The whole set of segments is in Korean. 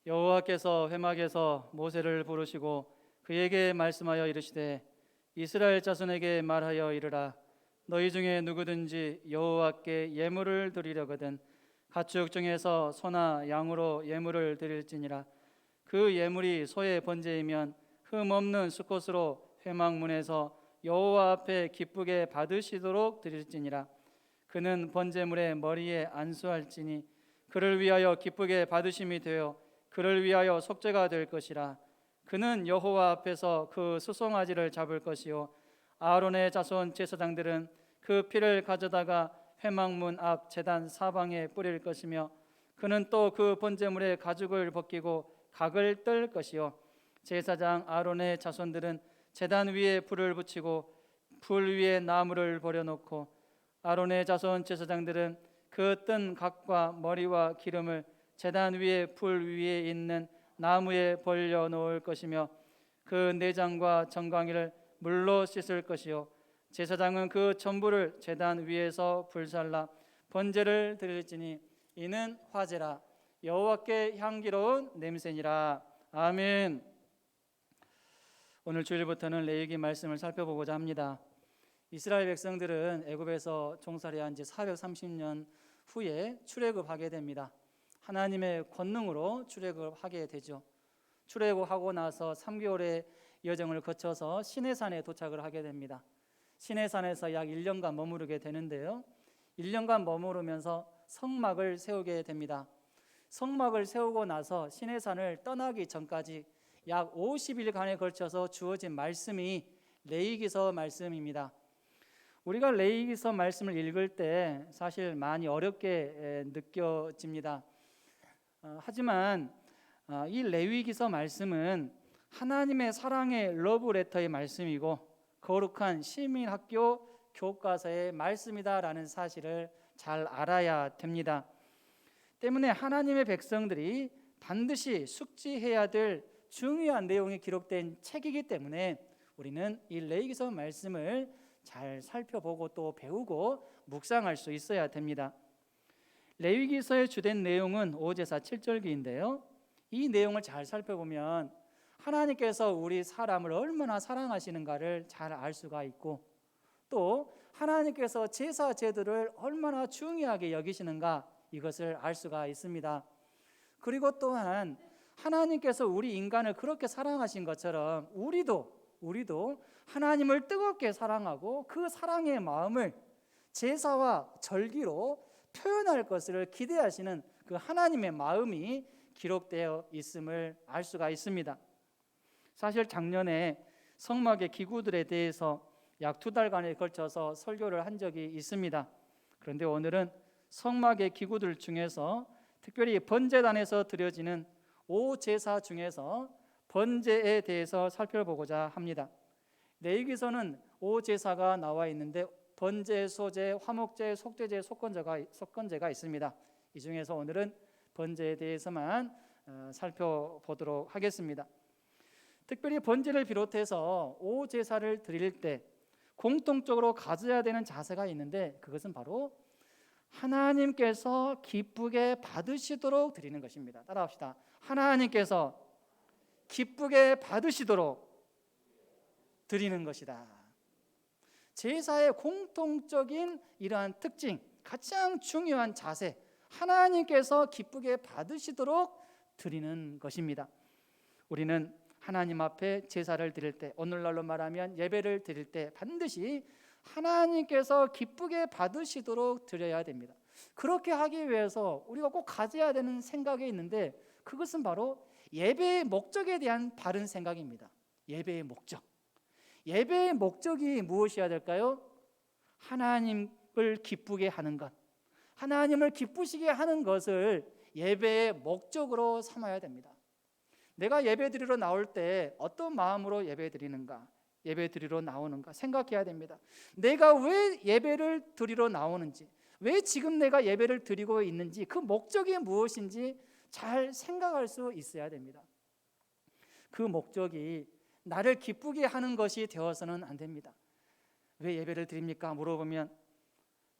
여호와께서 회막에서 모세를 부르시고 그에게 말씀하여 이르시되 이스라엘 자손에게 말하여 이르라. 너희 중에 누구든지 여호와께 예물을 드리려거든 가축 중에서 소나 양으로 예물을 드릴지니라. 그 예물이 소의 번제이면 흠 없는 수컷으로 회막문에서 여호와 앞에 기쁘게 받으시도록 드릴지니라. 그는 번제물의 머리에 안수할지니 그를 위하여 기쁘게 받으심이 되어 그를 위하여 속죄가 될 것이라. 그는 여호와 앞에서 그 수송아지를 잡을 것이요 아론의 자손 제사장들은 그 피를 가져다가 회막문 앞 제단 사방에 뿌릴 것이며 그는 또 그 번제물의 가죽을 벗기고 각을 뜰 것이요 제사장 아론의 자손들은 제단 위에 불을 붙이고 불 위에 나무를 버려놓고 아론의 자손 제사장들은 그 뜬 각과 머리와 기름을 제단 위에 불 위에 있는 나무에 벌려 놓을 것이며 그 내장과 정강이를 물로 씻을 것이요 제사장은 그 전부를 제단 위에서 불살라 번제를 드릴지니 이는 화제라. 여호와께 향기로운 냄새니라. 아멘. 오늘 주일부터는 레위기 말씀을 살펴보고자 합니다. 이스라엘 백성들은 애굽에서 종살이한 지 430년 후에 출애굽하게 됩니다. 하나님의 권능으로 출애굽하게 되죠. 출애굽하고 나서 3개월의 여정을 거쳐서 시내산에 도착을 하게 됩니다. 시내산에서 약 1년간 머무르게 되는데요, 1년간 머무르면서 성막을 세우게 됩니다. 성막을 세우고 나서 시내산을 떠나기 전까지 약 50일간에 걸쳐서 주어진 말씀이 레위기서 말씀입니다. 우리가 레위기서 말씀을 읽을 때 사실 많이 어렵게 느껴집니다. 하지만 이 레위기서 말씀은 하나님의 사랑의 러브레터의 말씀이고 거룩한 시민학교 교과서의 말씀이다라는 사실을 잘 알아야 됩니다. 때문에 하나님의 백성들이 반드시 숙지해야 될 중요한 내용이 기록된 책이기 때문에 우리는 이 레위기서 말씀을 잘 살펴보고 또 배우고 묵상할 수 있어야 됩니다. 레위기서의 주된 내용은 오제사 7절기인데요, 이 내용을 잘 살펴보면 하나님께서 우리 사람을 얼마나 사랑하시는가를 잘 알 수가 있고 또 하나님께서 제사 제도를 얼마나 중요하게 여기시는가 이것을 알 수가 있습니다. 그리고 또한 하나님께서 우리 인간을 그렇게 사랑하신 것처럼 우리도 하나님을 뜨겁게 사랑하고 그 사랑의 마음을 제사와 절기로 표현할 것을 기대하시는 그 하나님의 마음이 기록되어 있음을 알 수가 있습니다. 사실 작년에 성막의 기구들에 대해서 약 2달간에 걸쳐서 설교를 한 적이 있습니다. 그런데 오늘은 성막의 기구들 중에서 특별히 번제단에서 드려지는 5제사 중에서 번제에 대해서 살펴보고자 합니다. 레위기서는 5제사가 나와 있는데 번제, 소제, 화목제, 속죄제, 속건제가 있습니다. 이 중에서 오늘은 번제에 대해서만 살펴보도록 하겠습니다. 특별히 번제를 비롯해서 5제사를 드릴 때 공통적으로 가져야 되는 자세가 있는데 그것은 바로 하나님께서 기쁘게 받으시도록 드리는 것입니다. 따라합시다. 하나님께서 기쁘게 받으시도록 드리는 것이다. 제사의 공통적인 이러한 특징, 가장 중요한 자세, 하나님께서 기쁘게 받으시도록 드리는 것입니다. 우리는 하나님 앞에 제사를 드릴 때, 오늘날로 말하면 예배를 드릴 때 반드시 하나님께서 기쁘게 받으시도록 드려야 됩니다. 그렇게 하기 위해서 우리가 꼭 가져야 되는 생각이 있는데 그것은 바로 예배의 목적에 대한 바른 생각입니다. 예배의 목적. 예배의 목적이 무엇이어야 될까요? 하나님을 기쁘게 하는 것, 하나님을 기쁘시게 하는 것을 예배의 목적으로 삼아야 됩니다. 내가 예배 드리러 나올 때 어떤 마음으로 예배 드리는가, 예배 드리러 나오는가 생각해야 됩니다. 내가 왜 예배를 드리러 나오는지, 왜 지금 내가 예배를 드리고 있는지, 그 목적이 무엇인지 잘 생각할 수 있어야 됩니다. 그 목적이 나를 기쁘게 하는 것이 되어서는 안 됩니다. 왜 예배를 드립니까? 물어보면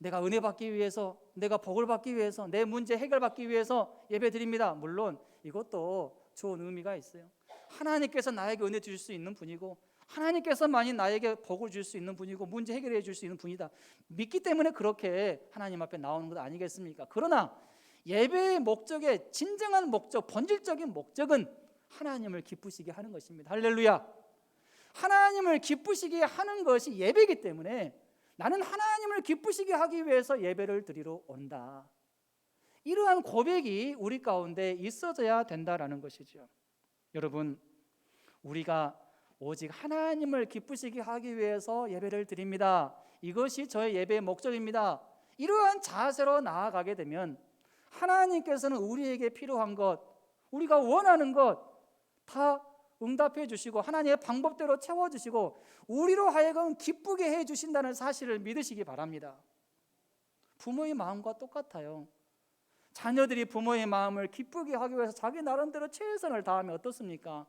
내가 은혜 받기 위해서, 내가 복을 받기 위해서, 내 문제 해결받기 위해서 예배 드립니다. 물론 이것도 좋은 의미가 있어요. 하나님께서 나에게 은혜 주실 수 있는 분이고, 하나님께서만이 나에게 복을 줄 수 있는 분이고, 문제 해결해 줄 수 있는 분이다 믿기 때문에 그렇게 하나님 앞에 나오는 것 아니겠습니까? 그러나 예배의 목적의 진정한 목적, 본질적인 목적은 하나님을 기쁘시게 하는 것입니다. 할렐루야. 하나님을 기쁘시게 하는 것이 예배이기 때문에 나는 하나님을 기쁘시게 하기 위해서 예배를 드리러 온다. 이러한 고백이 우리 가운데 있어져야 된다라는 것이죠. 여러분, 우리가 오직 하나님을 기쁘시게 하기 위해서 예배를 드립니다. 이것이 저의 예배의 목적입니다. 이러한 자세로 나아가게 되면 하나님께서는 우리에게 필요한 것, 우리가 원하는 것 다 응답해 주시고 하나님의 방법대로 채워주시고 우리로 하여금 기쁘게 해 주신다는 사실을 믿으시기 바랍니다. 부모의 마음과 똑같아요. 자녀들이 부모의 마음을 기쁘게 하기 위해서 자기 나름대로 최선을 다하면 어떻습니까?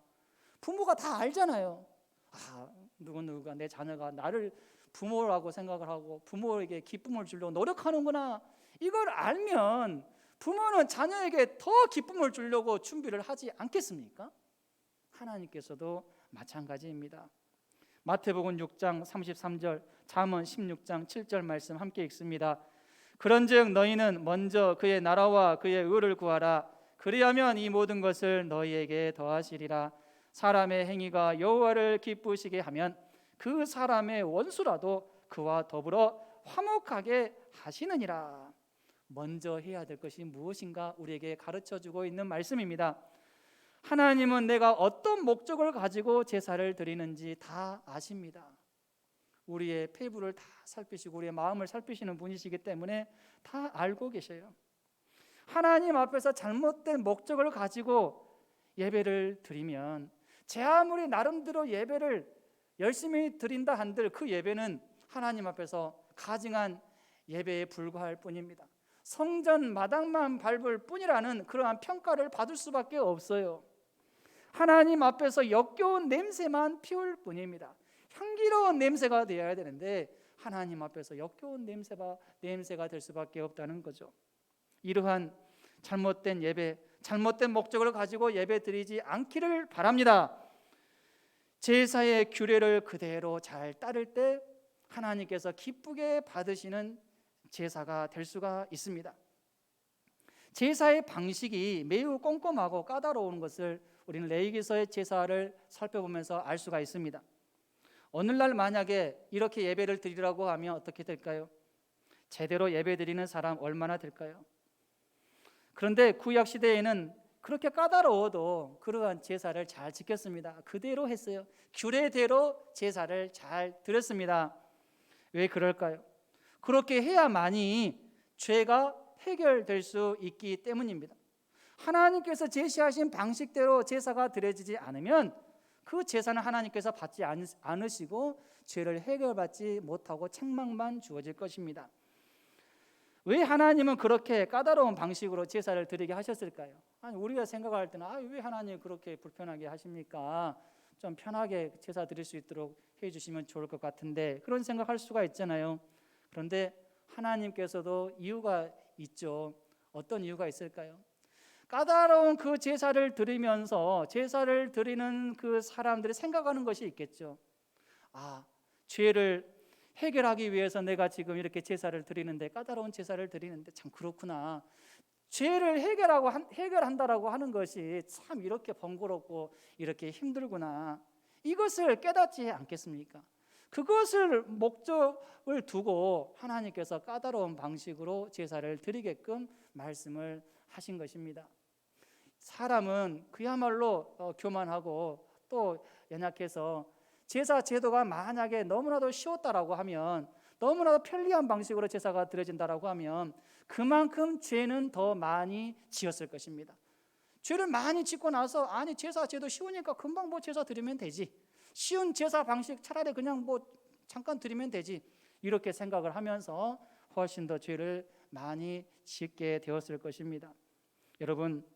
부모가 다 알잖아요. 누구누구가, 내 자녀가 나를 부모라고 생각을 하고 부모에게 기쁨을 주려고 노력하는구나. 이걸 알면 부모는 자녀에게 더 기쁨을 주려고 준비를 하지 않겠습니까? 하나님께서도 마찬가지입니다. 마태복음 6장 33절, 잠언 16장 7절 말씀 함께 읽습니다. 그런즉 너희는 먼저 그의 나라와 그의 의를 구하라. 그리하면 이 모든 것을 너희에게 더하시리라. 사람의 행위가 여호와를 기쁘시게 하면 그 사람의 원수라도 그와 더불어 화목하게 하시느니라. 먼저 해야 될 것이 무엇인가 우리에게 가르쳐주고 있는 말씀입니다. 하나님은 내가 어떤 목적을 가지고 제사를 드리는지 다 아십니다. 우리의 폐부를 다 살피시고 우리의 마음을 살피시는 분이시기 때문에 다 알고 계셔요. 하나님 앞에서 잘못된 목적을 가지고 예배를 드리면 제 아무리 나름대로 예배를 열심히 드린다 한들 그 예배는 하나님 앞에서 가증한 예배에 불과할 뿐입니다. 성전 마당만 밟을 뿐이라는 그러한 평가를 받을 수밖에 없어요. 하나님 앞에서 역겨운 냄새만 피울 뿐입니다. 향기로운 냄새가 되어야 되는데 하나님 앞에서 역겨운 냄새가 될 수밖에 없다는 거죠. 이러한 잘못된 예배, 잘못된 목적을 가지고 예배 드리지 않기를 바랍니다. 제사의 규례를 그대로 잘 따를 때 하나님께서 기쁘게 받으시는 제사가 될 수가 있습니다. 제사의 방식이 매우 꼼꼼하고 까다로운 것을 우리는 레위기서의 제사를 살펴보면서 알 수가 있습니다. 오늘날 만약에 이렇게 예배를 드리라고 하면 어떻게 될까요? 제대로 예배 드리는 사람 얼마나 될까요? 그런데 구약 시대에는 그렇게 까다로워도 그러한 제사를 잘 지켰습니다. 그대로 했어요. 규례대로 제사를 잘 드렸습니다. 왜 그럴까요? 그렇게 해야만이 죄가 해결될 수 있기 때문입니다. 하나님께서 제시하신 방식대로 제사가 드려지지 않으면 그 제사는 하나님께서 받지 않으시고 죄를 해결받지 못하고 책망만 주어질 것입니다. 왜 하나님은 그렇게 까다로운 방식으로 제사를 드리게 하셨을까요? 우리가 생각할 때는 왜 하나님 그렇게 불편하게 하십니까? 좀 편하게 제사 드릴 수 있도록 해주시면 좋을 것 같은데 그런 생각할 수가 있잖아요. 그런데 하나님께서도 이유가 있죠. 어떤 이유가 있을까요? 까다로운 그 제사를 드리면서 제사를 드리는 그 사람들이 생각하는 것이 있겠죠. 죄를 해결하기 위해서 내가 지금 이렇게 제사를 드리는데, 까다로운 제사를 드리는데 참 그렇구나. 죄를 해결한다라고 하는 것이 참 이렇게 번거롭고 이렇게 힘들구나. 이것을 깨닫지 않겠습니까? 그것을 목적을 두고 하나님께서 까다로운 방식으로 제사를 드리게끔 말씀을 하신 것입니다. 사람은 그야말로 교만하고 또 연약해서 제사 제도가 만약에 너무나도 쉬웠다라고 하면, 너무나도 편리한 방식으로 제사가 드려진다라고 하면 그만큼 죄는 더 많이 지었을 것입니다. 죄를 많이 짓고 나서 제사 제도 쉬우니까 금방 제사 드리면 되지, 쉬운 제사 방식 차라리 그냥 잠깐 드리면 되지, 이렇게 생각을 하면서 훨씬 더 죄를 많이 짓게 되었을 것입니다. 여러분,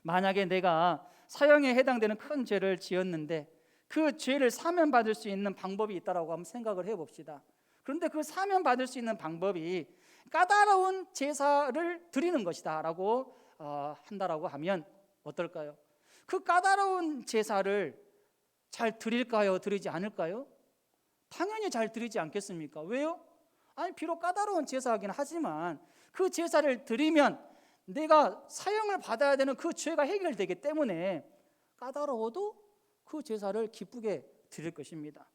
만약에 내가 사형에 해당되는 큰 죄를 지었는데 그 죄를 사면받을 수 있는 방법이 있다라고 한번 생각을 해봅시다. 그런데 그 사면 받을 수 있는 방법이 까다로운 제사를 드리는 것이다 라고 한다라고 하면 어떨까요? 그 까다로운 제사를 잘 드릴까요? 드리지 않을까요? 당연히 잘 드리지 않겠습니까? 왜요? 아니, 비록 까다로운 제사이긴 하지만 그 제사를 드리면 내가 사형을 받아야 되는 그 죄가 해결되기 때문에 까다로워도 그 제사를 기쁘게 드릴 것입니다.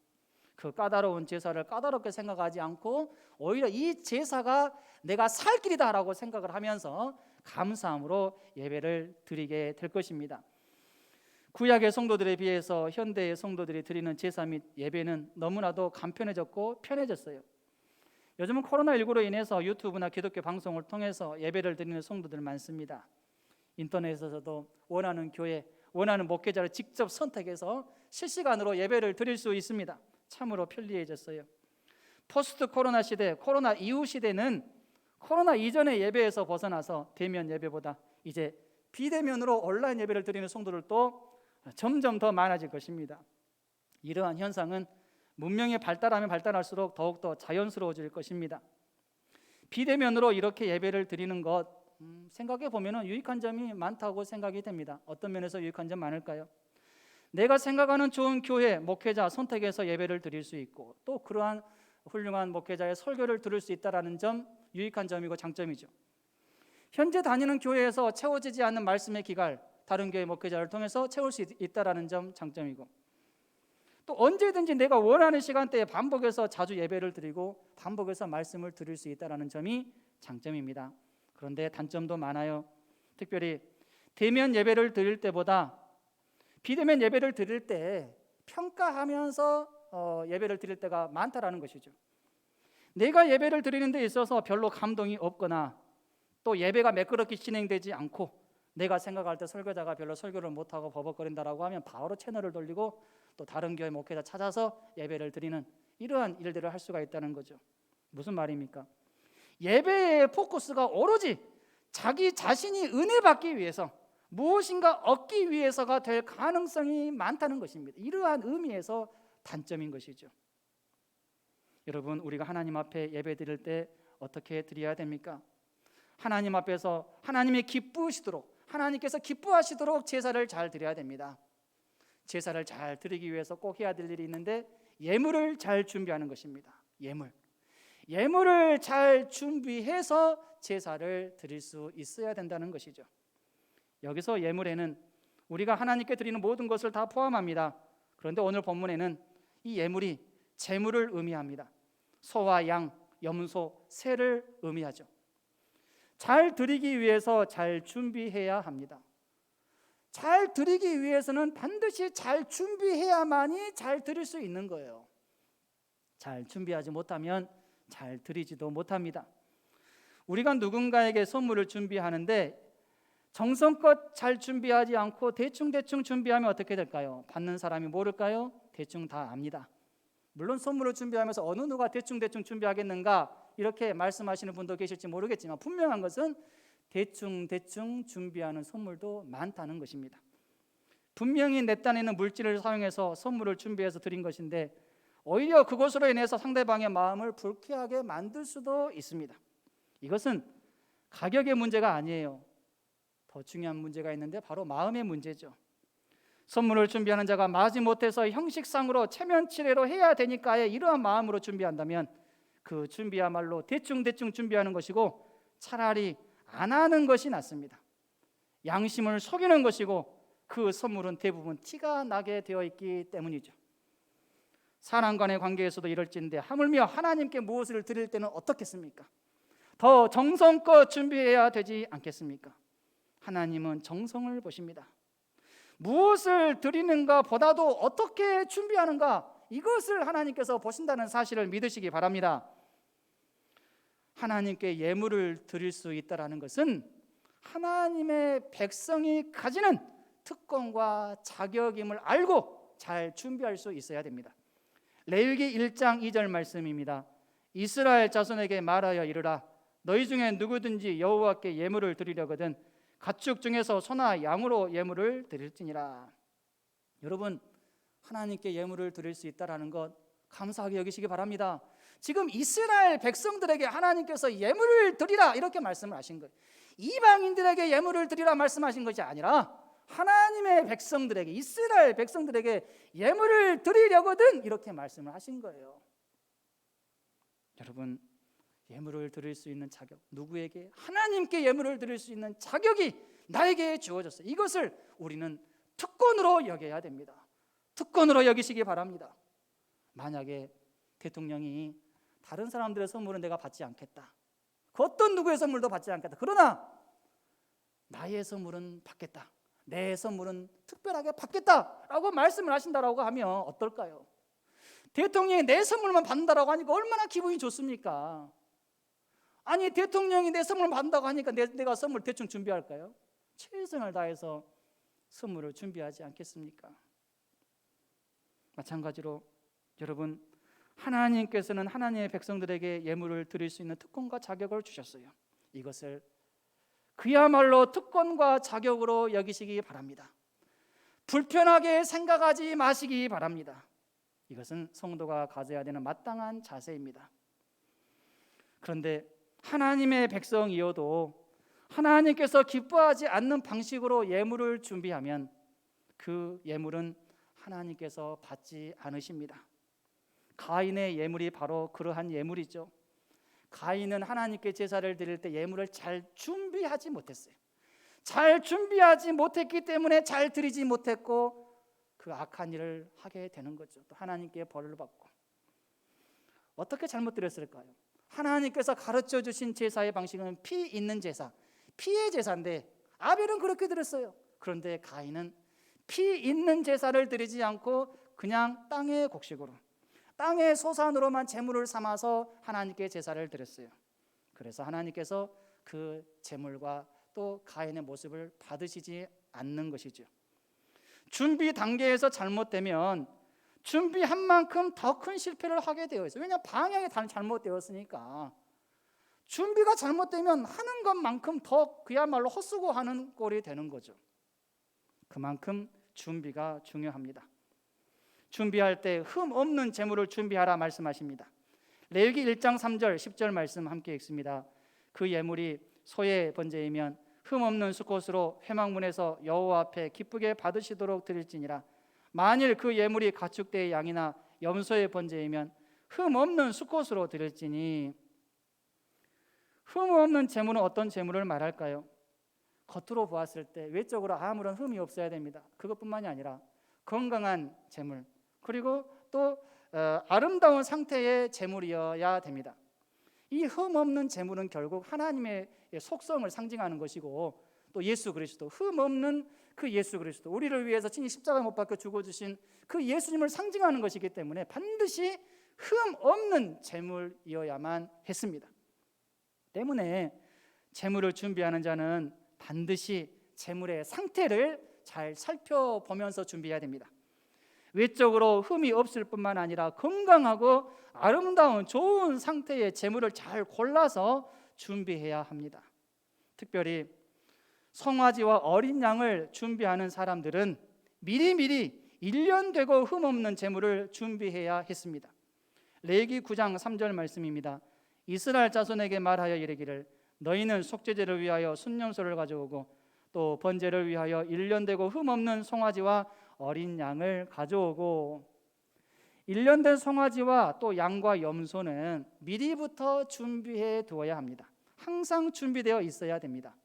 그 까다로운 제사를 까다롭게 생각하지 않고 오히려 이 제사가 내가 살 길이다라고 생각을 하면서 감사함으로 예배를 드리게 될 것입니다. 구약의 성도들에 비해서 현대의 성도들이 드리는 제사 및 예배는 너무나도 간편해졌고 편해졌어요. 요즘은 코로나19로 인해서 유튜브나 기독교 방송을 통해서 예배를 드리는 성도들 많습니다. 인터넷에서도 원하는 교회, 원하는 목회자를 직접 선택해서 실시간으로 예배를 드릴 수 있습니다. 참으로 편리해졌어요. 포스트 코로나 시대, 코로나 이후 시대는 코로나 이전의 예배에서 벗어나서 대면 예배보다 이제 비대면으로 온라인 예배를 드리는 성도들도 점점 더 많아질 것입니다. 이러한 현상은 문명이 발달하면 발달할수록 더욱더 자연스러워질 것입니다. 비대면으로 이렇게 예배를 드리는 것 생각해 보면 유익한 점이 많다고 생각이 됩니다. 어떤 면에서 유익한 점 많을까요? 내가 생각하는 좋은 교회, 목회자 선택해서 예배를 드릴 수 있고 또 그러한 훌륭한 목회자의 설교를 들을 수 있다는 점 유익한 점이고 장점이죠. 현재 다니는 교회에서 채워지지 않는 말씀의 기갈, 다른 교회 목회자를 통해서 채울 수 있다는 점 장점이고 또 언제든지 내가 원하는 시간대에 반복해서 자주 예배를 드리고 반복해서 말씀을 들을 수 있다는 점이 장점입니다. 그런데 단점도 많아요. 특별히 대면 예배를 드릴 때보다 비대면 예배를 드릴 때 평가하면서 예배를 드릴 때가 많다라는 것이죠. 내가 예배를 드리는 데 있어서 별로 감동이 없거나 또 예배가 매끄럽게 진행되지 않고 내가 생각할 때 설교자가 별로 설교를 못하고 버벅거린다라고 하면 바로 채널을 돌리고 또 다른 교회 목회자 찾아서 예배를 드리는 이러한 일들을 할 수가 있다는 거죠. 무슨 말입니까? 예배의 포커스가 오로지 자기 자신이 은혜 받기 위해서 무엇인가 얻기 위해서가 될 가능성이 많다는 것입니다. 이러한 의미에서 단점인 것이죠. 여러분, 우리가 하나님 앞에 예배 드릴 때 어떻게 드려야 됩니까? 하나님 앞에서 하나님이 기쁘시도록, 하나님께서 기뻐하시도록 제사를 잘 드려야 됩니다. 제사를 잘 드리기 위해서 꼭 해야 될 일이 있는데 예물을 잘 준비하는 것입니다. 예물을 잘 준비해서 제사를 드릴 수 있어야 된다는 것이죠. 여기서 예물에는 우리가 하나님께 드리는 모든 것을 다 포함합니다. 그런데 오늘 본문에는 이 예물이 제물을 의미합니다. 소와 양, 염소, 새를 의미하죠. 잘 드리기 위해서 잘 준비해야 합니다. 잘 드리기 위해서는 반드시 잘 준비해야만이 잘 드릴 수 있는 거예요. 잘 준비하지 못하면 잘 드리지도 못합니다. 우리가 누군가에게 선물을 준비하는데 정성껏 잘 준비하지 않고 대충 준비하면 어떻게 될까요? 받는 사람이 모를까요? 대충 다 압니다. 물론 선물을 준비하면서 어느 누가 대충 준비하겠는가 이렇게 말씀하시는 분도 계실지 모르겠지만 분명한 것은 대충 준비하는 선물도 많다는 것입니다. 분명히 내 딴에는 물질을 사용해서 선물을 준비해서 드린 것인데 오히려 그것으로 인해서 상대방의 마음을 불쾌하게 만들 수도 있습니다. 이것은 가격의 문제가 아니에요. 더 중요한 문제가 있는데 바로 마음의 문제죠. 선물을 준비하는 자가 마지못해서 형식상으로 체면치레로 해야 되니까의 이러한 마음으로 준비한다면 그 준비야말로 대충 준비하는 것이고 차라리 안 하는 것이 낫습니다. 양심을 속이는 것이고 그 선물은 대부분 티가 나게 되어 있기 때문이죠. 사람 간의 관계에서도 이럴진데 하물며 하나님께 무엇을 드릴 때는 어떻겠습니까? 더 정성껏 준비해야 되지 않겠습니까? 하나님은 정성을 보십니다. 무엇을 드리는가 보다도 어떻게 준비하는가 이것을 하나님께서 보신다는 사실을 믿으시기 바랍니다. 하나님께 예물을 드릴 수 있다는 것은 하나님의 백성이 가지는 특권과 자격임을 알고 잘 준비할 수 있어야 됩니다. 레위기 1장 2절 말씀입니다. 이스라엘 자손에게 말하여 이르라 너희 중에 누구든지 여호와께 예물을 드리려거든 가축 중에서 소나 양으로 예물을 드릴지니라. 여러분, 하나님께 예물을 드릴 수 있다는 것 감사하게 여기시기 바랍니다. 지금 이스라엘 백성들에게 하나님께서 예물을 드리라 이렇게 말씀을 하신 거예요. 이방인들에게 예물을 드리라 말씀하신 것이 아니라 하나님의 백성들에게, 이스라엘 백성들에게 예물을 드리려거든 이렇게 말씀을 하신 거예요. 여러분, 예물을 드릴 수 있는 자격, 누구에게? 하나님께 예물을 드릴 수 있는 자격이 나에게 주어졌어요. 이것을 우리는 특권으로 여겨야 됩니다. 특권으로 여기시기 바랍니다. 만약에 대통령이 다른 사람들의 선물은 내가 받지 않겠다, 그 어떤 누구의 선물도 받지 않겠다, 그러나 나의 선물은 받겠다, 내 선물은 특별하게 받겠다라고 말씀을 하신다라고 하면 어떨까요? 대통령이 내 선물만 받는다라고 하니까 얼마나 기분이 좋습니까? 아니, 대통령이 내 선물을 받는다고 하니까 내가 선물 대충 준비할까요? 최선을 다해서 선물을 준비하지 않겠습니까? 마찬가지로 여러분, 하나님께서는 하나님의 백성들에게 예물을 드릴 수 있는 특권과 자격을 주셨어요. 이것을 그야말로 특권과 자격으로 여기시기 바랍니다. 불편하게 생각하지 마시기 바랍니다. 이것은 성도가 가져야 되는 마땅한 자세입니다. 그런데 하나님의 백성이어도 하나님께서 기뻐하지 않는 방식으로 예물을 준비하면 그 예물은 하나님께서 받지 않으십니다. 가인의 예물이 바로 그러한 예물이죠. 가인은 하나님께 제사를 드릴 때 예물을 잘 준비하지 못했어요. 잘 준비하지 못했기 때문에 잘 드리지 못했고 그 악한 일을 하게 되는 거죠. 또 하나님께 벌을 받고. 어떻게 잘못 드렸을까요? 하나님께서 가르쳐 주신 제사의 방식은 피 있는 제사, 피의 제사인데 아벨은 그렇게 드렸어요. 그런데 가인은 피 있는 제사를 드리지 않고 그냥 땅의 곡식으로, 땅의 소산으로만 제물을 삼아서 하나님께 제사를 드렸어요. 그래서 하나님께서 그 제물과 또 가인의 모습을 받으시지 않는 것이죠. 준비 단계에서 잘못되면 준비한 만큼 더 큰 실패를 하게 되어 있어요. 왜냐하면 방향이 잘못되었으니까. 준비가 잘못되면 하는 것만큼 더 그야말로 헛수고하는 꼴이 되는 거죠. 그만큼 준비가 중요합니다. 준비할 때 흠 없는 제물을 준비하라 말씀하십니다. 레위기 1장 3절 10절 말씀 함께 읽습니다. 그 예물이 소의 번제이면 흠 없는 수컷으로 회막문에서 여호와 앞에 기쁘게 받으시도록 드릴지니라. 만일 그 예물이 가축대의 양이나 염소의 번제이면 흠 없는 수컷으로 드릴지니. 흠 없는 제물은 어떤 제물을 말할까요? 겉으로 보았을 때 외적으로 아무런 흠이 없어야 됩니다. 그것뿐만이 아니라 건강한 제물, 그리고 또 아름다운 상태의 제물이어야 됩니다. 이 흠 없는 제물은 결국 하나님의 속성을 상징하는 것이고, 또 예수 그리스도, 흠 없는 그 예수 그리스도, 우리를 위해서 친히 십자가에 못 박혀 죽어주신 그 예수님을 상징하는 것이기 때문에 반드시 흠 없는 제물이어야만 했습니다. 때문에 제물을 준비하는 자는 반드시 제물의 상태를 잘 살펴보면서 준비해야 됩니다. 외적으로 흠이 없을 뿐만 아니라 건강하고 아름다운 좋은 상태의 제물을 잘 골라서 준비해야 합니다. 특별히 송아지와 어린 양을 준비하는 사람들은 미리미리 1년 되고 흠없는 제물을 준비해야 했습니다. 레위기 9장 3절 말씀입니다. 이스라엘 자손에게 말하여 이르기를 너희는 속죄제를 위하여 순염소를 가져오고 또 번제를 위하여 1년 되고 흠없는 송아지와 어린 양을 가져오고. 1년 된 송아지와 또 양과 염소는 미리부터 준비해 두어야 합니다. 항상 준비되어 있어야 됩니다.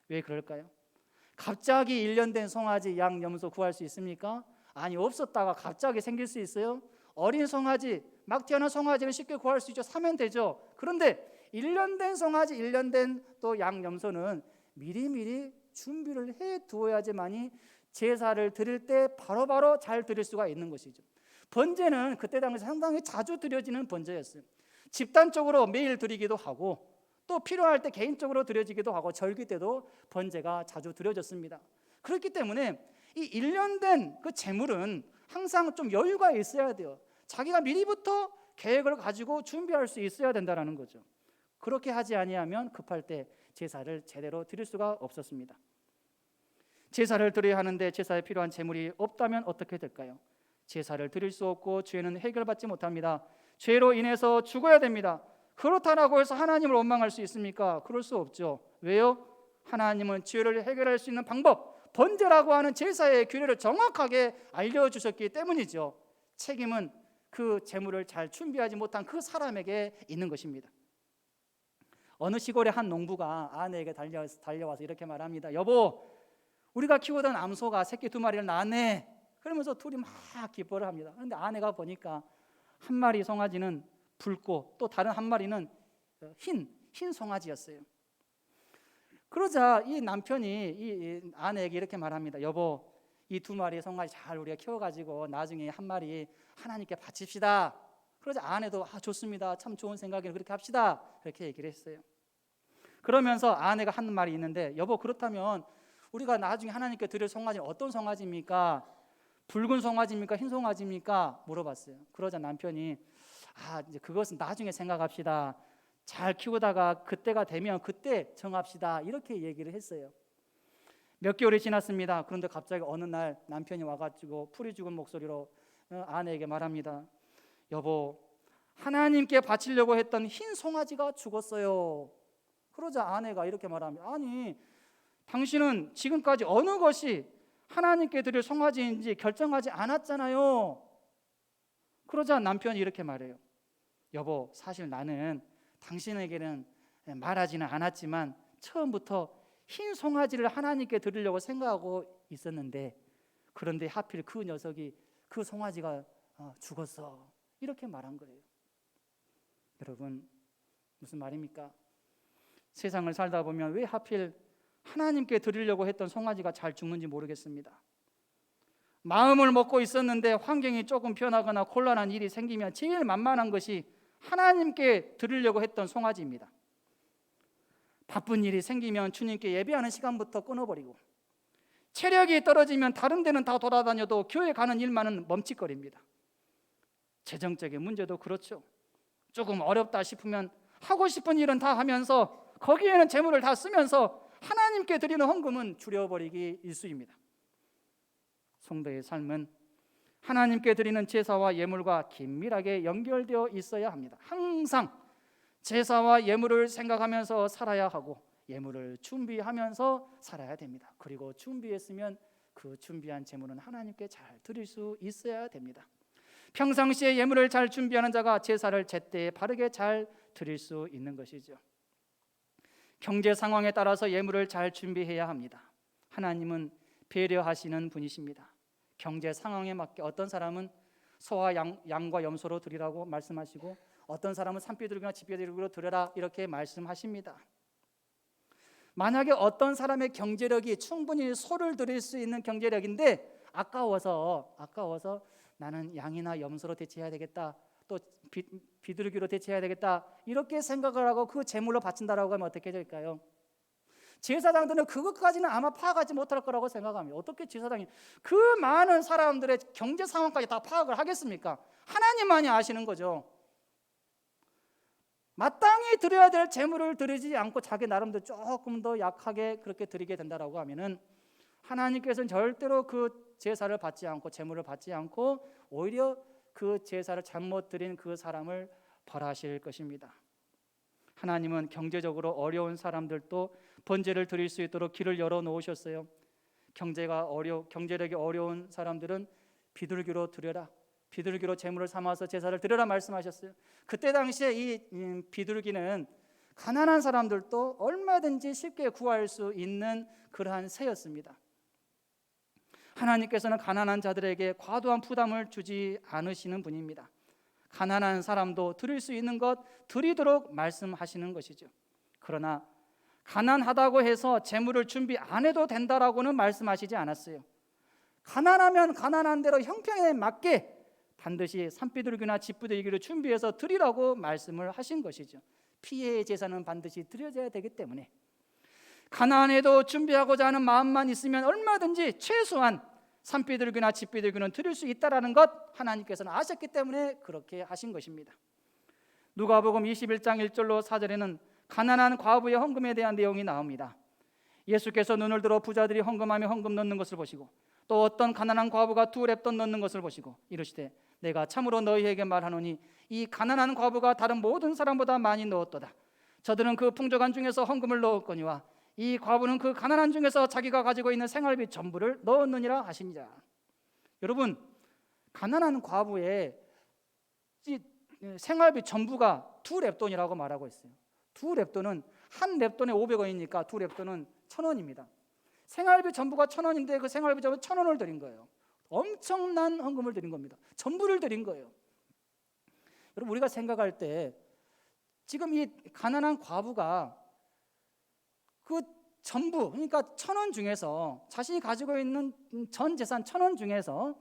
왜 그럴까요? 갑자기 1년 된 송아지, 양, 염소 구할 수 있습니까? 아니, 없었다가 갑자기 생길 수 있어요? 어린 송아지, 막 태어난 송아지를 쉽게 구할 수 있죠. 사면 되죠. 그런데 1년 된 송아지, 1년 된 또 양, 염소는 미리미리 준비를 해 두어야지만이 제사를 드릴 때 바로바로 잘 드릴 수가 있는 것이죠. 번제는 그때 당시 상당히 자주 드려지는 번제였어요. 집단적으로 매일 드리기도 하고 또 필요할 때 개인적으로 드려지기도 하고 절기 때도 번제가 자주 드려졌습니다. 그렇기 때문에 이 1년 된 그 제물은 항상 좀 여유가 있어야 돼요. 자기가 미리부터 계획을 가지고 준비할 수 있어야 된다는 거죠. 그렇게 하지 아니하면 급할 때 제사를 제대로 드릴 수가 없었습니다. 제사를 드려야 하는데 제사에 필요한 제물이 없다면 어떻게 될까요? 제사를 드릴 수 없고 죄는 해결받지 못합니다. 죄로 인해서 죽어야 됩니다. 그렇다라고 해서 하나님을 원망할 수 있습니까? 그럴 수 없죠. 왜요? 하나님은 죄를 해결할 수 있는 방법, 번제라고 하는 제사의 규례를 정확하게 알려주셨기 때문이죠. 책임은 그 제물을 잘 준비하지 못한 그 사람에게 있는 것입니다. 어느 시골의 한 농부가 아내에게 달려와서 이렇게 말합니다. 여보, 우리가 키우던 암소가 새끼 2마리를 낳았네. 그러면서 둘이 막 기뻐를 합니다. 그런데 아내가 보니까 한 마리 송아지는 붉고 또 다른 한 마리는 흰 송아지였어요. 그러자 이 남편이 이 아내에게 이렇게 말합니다. 여보, 이 2마리 송아지 잘 우리가 키워가지고 나중에 한 마리 하나님께 바칩시다. 그러자 아내도 좋습니다. 참 좋은 생각이에요. 그렇게 합시다. 그렇게 얘기를 했어요. 그러면서 아내가 한 말이 있는데, 여보, 그렇다면 우리가 나중에 하나님께 드릴 송아지는 어떤 송아지입니까? 붉은 송아지입니까? 흰 송아지입니까? 물어봤어요. 그러자 남편이 이제 그것은 나중에 생각합시다. 잘 키우다가 그때가 되면 그때 정합시다. 이렇게 얘기를 했어요. 몇 개월이 지났습니다. 그런데 갑자기 어느 날 남편이 와가지고 풀이 죽은 목소리로 아내에게 말합니다. 여보, 하나님께 바치려고 했던 흰 송아지가 죽었어요. 그러자 아내가 이렇게 말합니다. 아니, 당신은 지금까지 어느 것이 하나님께 드릴 송아지인지 결정하지 않았잖아요. 그러자 남편이 이렇게 말해요. 여보, 사실 나는 당신에게는 말하지는 않았지만 처음부터 흰 송아지를 하나님께 드리려고 생각하고 있었는데, 그런데 하필 그 녀석이, 그 송아지가 죽었어. 이렇게 말한 거예요. 여러분, 무슨 말입니까? 세상을 살다 보면 왜 하필 하나님께 드리려고 했던 송아지가 잘 죽는지 모르겠습니다. 마음을 먹고 있었는데 환경이 조금 변하거나 곤란한 일이 생기면 제일 만만한 것이 하나님께 드리려고 했던 송아지입니다. 바쁜 일이 생기면 주님께 예배하는 시간부터 끊어버리고, 체력이 떨어지면 다른 데는 다 돌아다녀도 교회 가는 일만은 멈칫거립니다. 재정적인 문제도 그렇죠. 조금 어렵다 싶으면 하고 싶은 일은 다 하면서 거기에는 재물을 다 쓰면서 하나님께 드리는 헌금은 줄여버리기 일쑤입니다. 성도의 삶은 하나님께 드리는 제사와 예물과 긴밀하게 연결되어 있어야 합니다. 항상 제사와 예물을 생각하면서 살아야 하고 예물을 준비하면서 살아야 됩니다. 그리고 준비했으면 그 준비한 제물은 하나님께 잘 드릴 수 있어야 됩니다. 평상시에 예물을 잘 준비하는 자가 제사를 제때에 바르게 잘 드릴 수 있는 것이죠. 경제 상황에 따라서 예물을 잘 준비해야 합니다. 하나님은 배려하시는 분이십니다. 경제 상황에 맞게 어떤 사람은 소와 양과 염소로 드리라고 말씀하시고, 어떤 사람은 산비둘기나 집비둘기로 드려라 이렇게 말씀하십니다. 만약에 어떤 사람의 경제력이 충분히 소를 드릴 수 있는 경제력인데 아까워서 나는 양이나 염소로 대체해야 되겠다, 또 비둘기로 대체해야 되겠다 이렇게 생각을 하고 그 제물로 바친다라고 하면 어떻게 될까요? 제사장들은 그것까지는 아마 파악하지 못할 거라고 생각합니다. 어떻게 제사장이 그 많은 사람들의 경제 상황까지 다 파악을 하겠습니까? 하나님만이 아시는 거죠. 마땅히 드려야 될 제물을 드리지 않고 자기 나름대로 조금 더 약하게 그렇게 드리게 된다라고 하면은 하나님께서는 절대로 그 제사를 받지 않고 제물을 받지 않고 오히려 그 제사를 잘못 드린 그 사람을 벌하실 것입니다. 하나님은 경제적으로 어려운 사람들도 번제를 드릴 수 있도록 길을 열어 놓으셨어요. 경제력이 어려운 사람들은 비둘기로 드려라, 비둘기로 제물을 삼아서 제사를 드려라 말씀하셨어요. 그때 당시에 이 비둘기는 가난한 사람들도 얼마든지 쉽게 구할 수 있는 그러한 새였습니다. 하나님께서는 가난한 자들에게 과도한 부담을 주지 않으시는 분입니다. 가난한 사람도 드릴 수 있는 것 드리도록 말씀하시는 것이죠. 그러나 가난하다고 해서 제물을 준비 안 해도 된다라고는 말씀하시지 않았어요. 가난하면 가난한 대로 형편에 맞게 반드시 산비둘기나 집비둘기를 준비해서 드리라고 말씀을 하신 것이죠. 피해의 제사는 반드시 드려져야 되기 때문에 가난해도 준비하고자 하는 마음만 있으면 얼마든지 최소한 산비둘기나 집비둘기는 드릴 수 있다라는 것 하나님께서는 아셨기 때문에 그렇게 하신 것입니다. 누가복음 21장 1절로 4절에는 가난한 과부의 헌금에 대한 내용이 나옵니다. 예수께서 눈을 들어 부자들이 헌금하며 헌금 넣는 것을 보시고 또 어떤 가난한 과부가 2렙돈 넣는 것을 보시고 이르시되 내가 참으로 너희에게 말하노니 이 가난한 과부가 다른 모든 사람보다 많이 넣었도다. 저들은 그 풍족한 중에서 헌금을 넣었거니와 이 과부는 그 가난한 중에서 자기가 가지고 있는 생활비 전부를 넣었느니라 하시니라. 여러분, 가난한 과부의 이 생활비 전부가 2렙돈이라고 말하고 있어요. 2렙돈은 한 렙돈에 500원이니까 2렙돈은 1,000원입니다. 생활비 전부가 1,000원인데 그 생활비 전부 1,000원을 드린 거예요. 엄청난 헌금을 드린 겁니다. 전부를 드린 거예요. 여러분, 우리가 생각할 때 지금 이 가난한 과부가 그 전부, 그러니까 1,000원 중에서 자신이 가지고 있는 전 재산 1,000원 중에서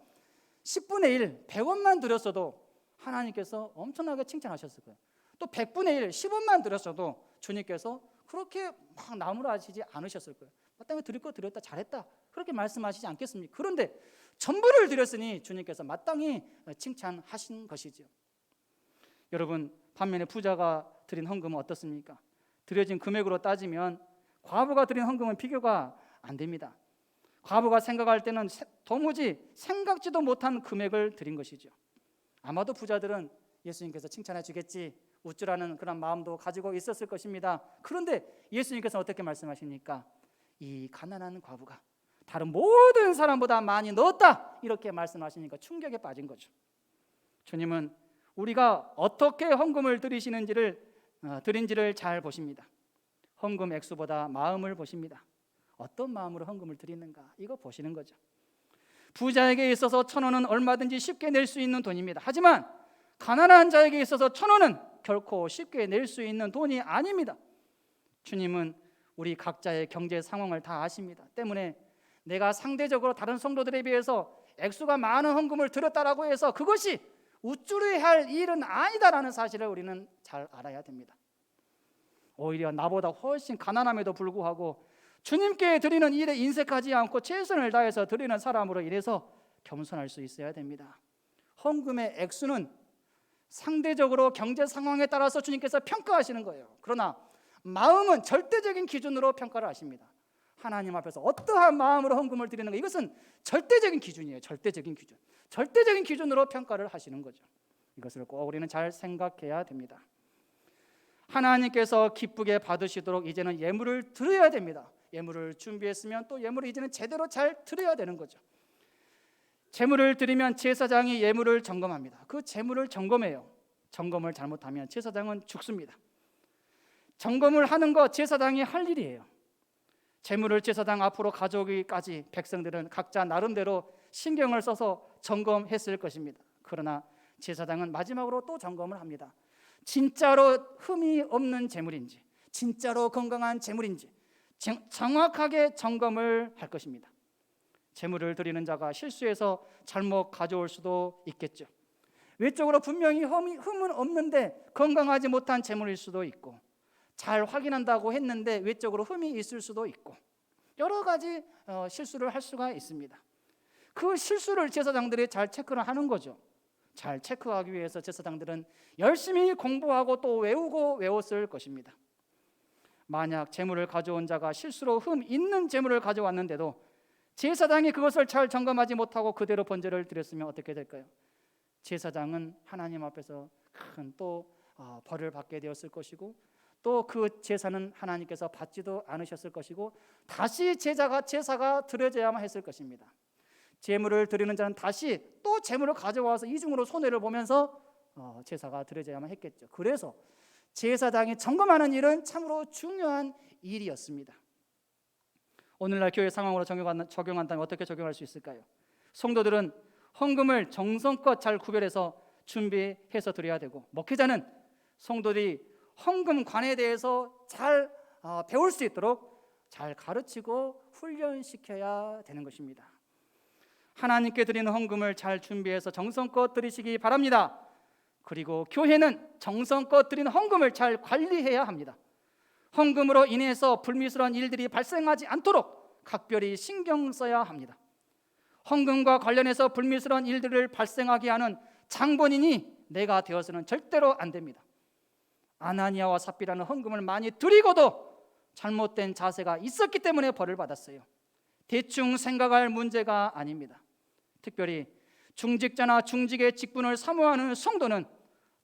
10분의 1, 100원만 드렸어도 하나님께서 엄청나게 칭찬하셨을 거예요. 또 100분의 1, 10원만 드렸어도 주님께서 그렇게 막 나무라지지 않으셨을 거예요. 마땅히 드릴 거 드렸다, 잘했다, 그렇게 말씀하시지 않겠습니까? 그런데 전부를 드렸으니 주님께서 마땅히 칭찬하신 것이죠. 여러분, 반면에 부자가 드린 헌금은 어떻습니까? 드려진 금액으로 따지면 과부가 드린 헌금은 비교가 안 됩니다. 과부가 생각할 때는 도무지 생각지도 못한 금액을 드린 것이죠. 아마도 부자들은 예수님께서 칭찬해 주겠지, 우쭐하는 그런 마음도 가지고 있었을 것입니다. 그런데 예수님께서 어떻게 말씀하십니까? 이 가난한 과부가 다른 모든 사람보다 많이 넣었다, 이렇게 말씀하시니까 충격에 빠진 거죠. 주님은 우리가 어떻게 헌금을 드린지를 잘 보십니다. 헌금 액수보다 마음을 보십니다. 어떤 마음으로 헌금을 드리는가, 이거 보시는 거죠. 부자에게 있어서 1,000원은 얼마든지 쉽게 낼 수 있는 돈입니다. 하지만 가난한 자에게 있어서 1,000원은 결코 쉽게 낼 수 있는 돈이 아닙니다. 주님은 우리 각자의 경제 상황을 다 아십니다. 때문에 내가 상대적으로 다른 성도들에 비해서 액수가 많은 헌금을 드렸다라고 해서 그것이 우쭐해할 일은 아니다라는 사실을 우리는 잘 알아야 됩니다. 오히려 나보다 훨씬 가난함에도 불구하고 주님께 드리는 일에 인색하지 않고 최선을 다해서 드리는 사람으로 인해서 겸손할 수 있어야 됩니다. 헌금의 액수는 상대적으로 경제 상황에 따라서 주님께서 평가하시는 거예요. 그러나 마음은 절대적인 기준으로 평가를 하십니다. 하나님 앞에서 어떠한 마음으로 헌금을 드리는 가, 이것은 절대적인 기준이에요. 절대적인 기준. 절대적인 기준으로 평가를 하시는 거죠. 이것을 꼭 우리는 잘 생각해야 됩니다. 하나님께서 기쁘게 받으시도록 이제는 예물을 드려야 됩니다. 예물을 준비했으면 또 예물을 이제는 제대로 잘 드려야 되는 거죠. 제물을 드리면 제사장이 예물을 점검합니다. 그 제물을 점검해요. 점검을 잘못하면 제사장은 죽습니다. 점검을 하는 거 제사장이 할 일이에요. 제물을 제사장 앞으로 가져오기까지 백성들은 각자 나름대로 신경을 써서 점검했을 것입니다. 그러나 제사장은 마지막으로 또 점검을 합니다. 진짜로 흠이 없는 제물인지, 진짜로 건강한 제물인지 정확하게 점검을 할 것입니다. 제물을 드리는 자가 실수해서 잘못 가져올 수도 있겠죠. 외적으로 분명히 흠은 없는데 건강하지 못한 제물일 수도 있고, 잘 확인한다고 했는데 외적으로 흠이 있을 수도 있고, 여러 가지 실수를 할 수가 있습니다. 그 실수를 제사장들이 잘 체크를 하는 거죠. 잘 체크하기 위해서 제사장들은 열심히 공부하고 또 외웠을 것입니다. 만약 제물을 가져온 자가 실수로 흠 있는 제물을 가져왔는데도 제사장이 그것을 잘 점검하지 못하고 그대로 번제를 드렸으면 어떻게 될까요? 제사장은 하나님 앞에서 큰 또 벌을 받게 되었을 것이고, 또 그 제사는 하나님께서 받지도 않으셨을 것이고, 다시 제사가 드려져야만 했을 것입니다. 제물을 드리는 자는 다시 또 제물을 가져와서 이중으로 손해를 보면서 제사가 드려져야만 했겠죠. 그래서 제사장이 점검하는 일은 참으로 중요한 일이었습니다. 오늘날 교회 상황으로 적용한다면 어떻게 적용할 수 있을까요? 성도들은 헌금을 정성껏 잘 구별해서 준비해서 드려야 되고, 목회자는 성도들이 헌금관에 대해서 잘 배울 수 있도록 잘 가르치고 훈련시켜야 되는 것입니다. 하나님께 드리는 헌금을 잘 준비해서 정성껏 드리시기 바랍니다. 그리고 교회는 정성껏 드리는 헌금을 잘 관리해야 합니다. 헌금으로 인해서 불미스러운 일들이 발생하지 않도록 각별히 신경 써야 합니다. 헌금과 관련해서 불미스러운 일들을 발생하게 하는 장본인이 내가 되어서는 절대로 안 됩니다. 아나니아와 삽비라는 헌금을 많이 드리고도 잘못된 자세가 있었기 때문에 벌을 받았어요. 대충 생각할 문제가 아닙니다. 특별히 중직자나 중직의 직분을 사모하는 성도는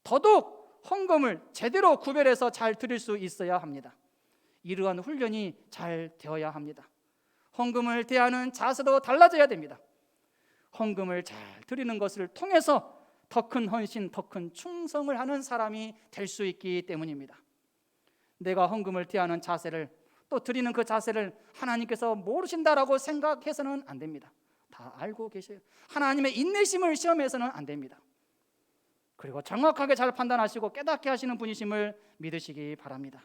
더더욱 헌금을 제대로 구별해서 잘 드릴 수 있어야 합니다. 이러한 훈련이 잘 되어야 합니다. 헌금을 대하는 자세도 달라져야 됩니다. 헌금을 잘 드리는 것을 통해서 더 큰 헌신, 더 큰 충성을 하는 사람이 될 수 있기 때문입니다. 내가 헌금을 대하는 자세를, 또 드리는 그 자세를 하나님께서 모르신다라고 생각해서는 안 됩니다. 다 알고 계셔요. 하나님의 인내심을 시험해서는 안 됩니다. 그리고 정확하게 잘 판단하시고 깨닫게 하시는 분이심을 믿으시기 바랍니다.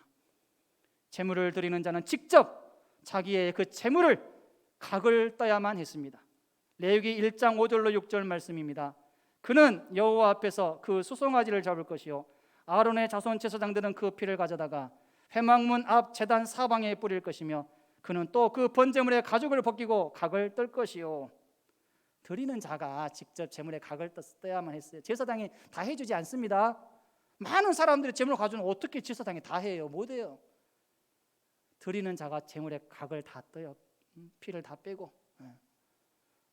재물을 드리는 자는 직접 자기의 그 재물을 각을 떠야만 했습니다. 레위기 1장 5절로 6절 말씀입니다. 그는 여호와 앞에서 그 수송아지를 잡을 것이요 아론의 자손 제사장들은 그 피를 가져다가 회막문 앞 제단 사방에 뿌릴 것이며 그는 또 그 번제물의 가죽을 벗기고 각을 뜰 것이요. 드리는 자가 직접 제물의 각을 떠야만 했어요. 제사장이 다 해주지 않습니다. 많은 사람들이 제물을 가져오면 어떻게 제사장이 다 해요? 못해요. 드리는 자가 제물의 각을 다 떠요. 피를 다 빼고.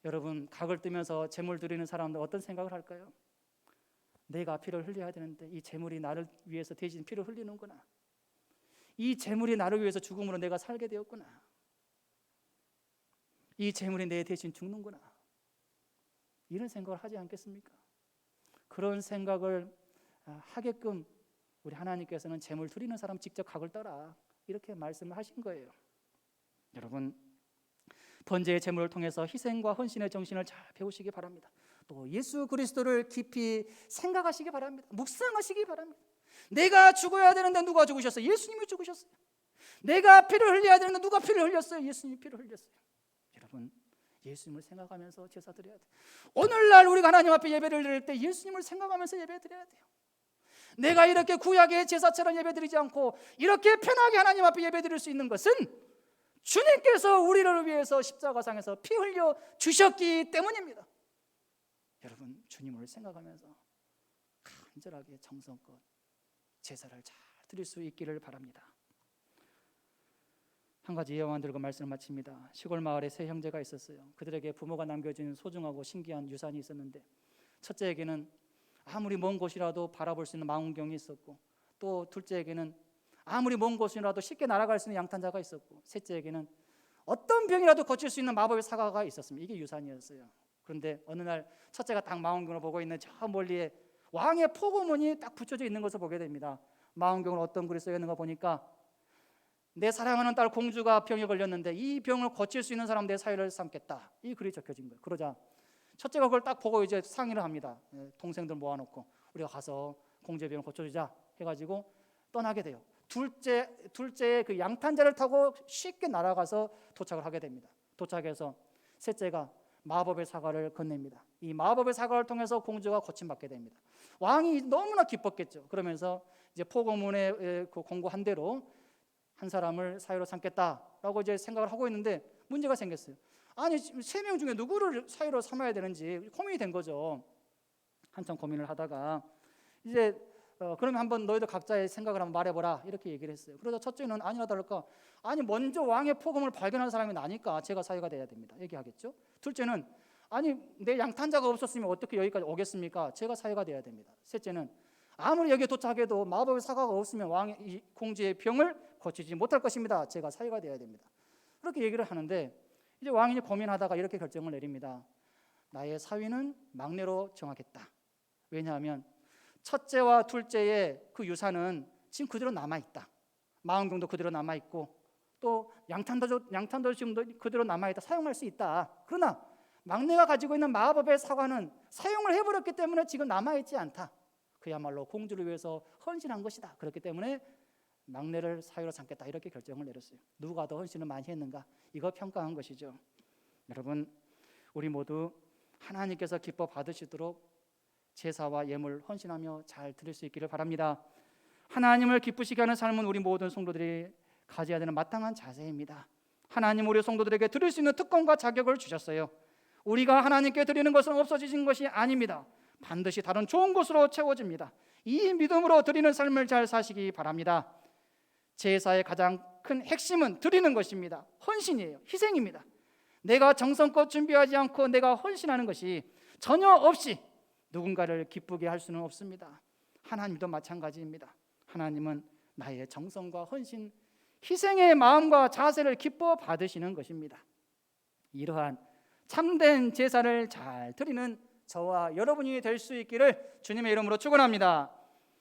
여러분, 각을 뜨면서 제물 드리는 사람들 어떤 생각을 할까요? 내가 피를 흘려야 되는데 이 제물이 나를 위해서 대신 피를 흘리는구나. 이 제물이 나를 위해서 죽음으로 내가 살게 되었구나. 이 제물이 내 대신 죽는구나. 이런 생각을 하지 않겠습니까? 그런 생각을 하게끔 우리 하나님께서는 제물 드리는 사람 직접 각을 떠라, 이렇게 말씀을 하신 거예요. 여러분, 번제의 제물을 통해서 희생과 헌신의 정신을 잘 배우시기 바랍니다. 또 예수 그리스도를 깊이 생각하시기 바랍니다. 묵상하시기 바랍니다. 내가 죽어야 되는데 누가 죽으셨어요? 예수님이 죽으셨어요. 내가 피를 흘려야 되는데 누가 피를 흘렸어요? 예수님이 피를 흘렸어요. 여러분, 예수님을 생각하면서 제사 드려야 돼요. 오늘날 우리가 하나님 앞에 예배를 드릴 때 예수님을 생각하면서 예배 드려야 돼요. 내가 이렇게 구약의 제사처럼 예배 드리지 않고 이렇게 편하게 하나님 앞에 예배 드릴 수 있는 것은 주님께서 우리를 위해서 십자가상에서 피 흘려 주셨기 때문입니다. 여러분, 주님을 생각하면서 간절하게 정성껏 제사를 잘 드릴 수 있기를 바랍니다. 한 가지 예화만 들고 말씀을 마칩니다. 시골 마을에 세 형제가 있었어요. 그들에게 부모가 남겨준 소중하고 신기한 유산이 있었는데, 첫째에게는 아무리 먼 곳이라도 바라볼 수 있는 망원경이 있었고, 또 둘째에게는 아무리 먼 곳이라도 쉽게 날아갈 수 있는 양탄자가 있었고, 셋째에게는 어떤 병이라도 고칠 수 있는 마법의 사과가 있었습니다. 이게 유산이었어요. 그런데 어느 날 첫째가 딱 망원경을 보고 있는 저 멀리에 왕의 포고문이 딱 붙여져 있는 것을 보게 됩니다. 망원경을 어떤 글이 써 있는 거 보니까 내 사랑하는 딸 공주가 병에 걸렸는데 이 병을 고칠 수 있는 사람 내 사위를 삼겠다, 이 글이 적혀진 거예요. 그러자 첫째가 그걸 딱 보고 이제 상의를 합니다. 동생들 모아놓고 우리가 가서 공주의 병을 고쳐주자 해가지고 떠나게 돼요. 둘째의 그 양탄자를 타고 쉽게 날아가서 도착을 하게 됩니다. 도착해서 셋째가 마법의 사과를 건넵니다. 이 마법의 사과를 통해서 공주가 고침받게 됩니다. 왕이 너무나 기뻤겠죠. 그러면서 이제 포고문의 그 공고한 대로 한 사람을 사위로 삼겠다라고 이제 생각을 하고 있는데 문제가 생겼어요. 아니, 세 명 중에 누구를 사위로 삼아야 되는지 고민이 된 거죠. 한참 고민을 하다가 이제 그러면 한번 너희들 각자의 생각을 한번 말해보라, 이렇게 얘기를 했어요. 그러자 첫째는 아니나 다를까, 아니 먼저 왕의 포금을 발견한 사람이 나니까 제가 사위가 돼야 됩니다, 얘기하겠죠. 둘째는 아니 내 양탄자가 없었으면 어떻게 여기까지 오겠습니까? 제가 사위가 돼야 됩니다. 셋째는 아무리 여기에 도착해도 마법의 사과가 없으면 왕의 공주의 병을 고치지 못할 것입니다. 제가 사위가 돼야 됩니다. 그렇게 얘기를 하는데 이제 왕이 고민하다가 이렇게 결정을 내립니다. 나의 사위는 막내로 정하겠다. 왜냐하면 첫째와 둘째의 그 유산은 지금 그대로 남아있다. 망원경도 그대로 남아있고 또 양탄도 지금 그대로 남아있다. 사용할 수 있다. 그러나 막내가 가지고 있는 마법의 사과는 사용을 해버렸기 때문에 지금 남아있지 않다. 그야말로 공주를 위해서 헌신한 것이다. 그렇기 때문에 막내를 사위로 삼겠다, 이렇게 결정을 내렸어요. 누가 더 헌신을 많이 했는가, 이거 평가한 것이죠. 여러분, 우리 모두 하나님께서 기뻐 받으시도록 제사와 예물 헌신하며 잘 드릴 수 있기를 바랍니다. 하나님을 기쁘시게 하는 삶은 우리 모든 성도들이 가져야 되는 마땅한 자세입니다. 하나님 우리 성도들에게 드릴 수 있는 특권과 자격을 주셨어요. 우리가 하나님께 드리는 것은 없어지신 것이 아닙니다. 반드시 다른 좋은 것으로 채워집니다. 이 믿음으로 드리는 삶을 잘 사시기 바랍니다. 제사의 가장 큰 핵심은 드리는 것입니다. 헌신이에요. 희생입니다. 내가 정성껏 준비하지 않고 내가 헌신하는 것이 전혀 없이 누군가를 기쁘게 할 수는 없습니다. 하나님도 마찬가지입니다. 하나님은 나의 정성과 헌신, 희생의 마음과 자세를 기뻐 받으시는 것입니다. 이러한 참된 제사를 잘 드리는 저와 여러분이 될 수 있기를 주님의 이름으로 축원합니다.